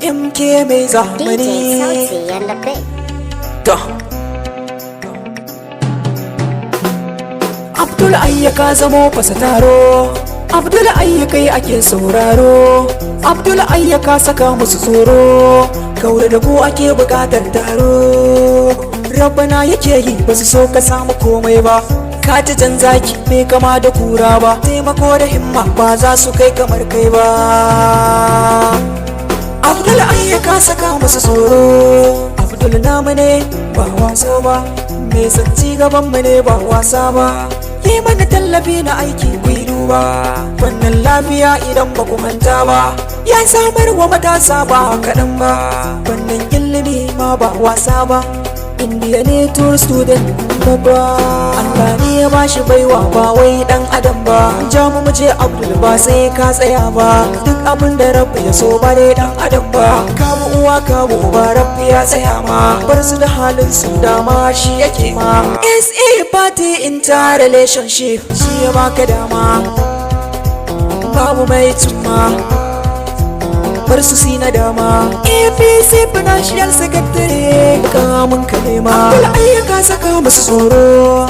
MK mai zamani to Abdul ayya ka zamo fasa taro, Abdul ayya kai ake sauraro, Abdul ayya ka saka musu tsoro, kaure da ku ake bukatar taro. Rabbana yake yi ba su so ka samu komai ba, ka ji jan zaki mai kama da kura ba, taimako da himma ba za su kai kamar kai ba. Abdul ayya ka saka musu tsoro, Abdul namu ne ba wasa ba, mai sanci gaban mu ne ba wasa ba. Yi mana tallafi na aiki kuyi duba, fannin lafiya idan ba ku manta ba, ya samar wa matasa ba kaɗan ba, fannin ilimi ma ba wasa ba. Indiya ne tour student babba, Allah ne ya bashi baiwa ba wai dan adam ba. Ja mu je Abdul ba sai ka tsaya ba, duk abin da Rabbi ya so ba dai dan adam ba. Kamu uwa kamu uba Rabbi ya tsaya ma, bar su da halin su dama shi yake ma. SA party inter relationship shi ya baka dama, babu mai tumma bar su si na dama. APC financial secretary kamun ka nema, Abdul ayya ka saka musu tsoro,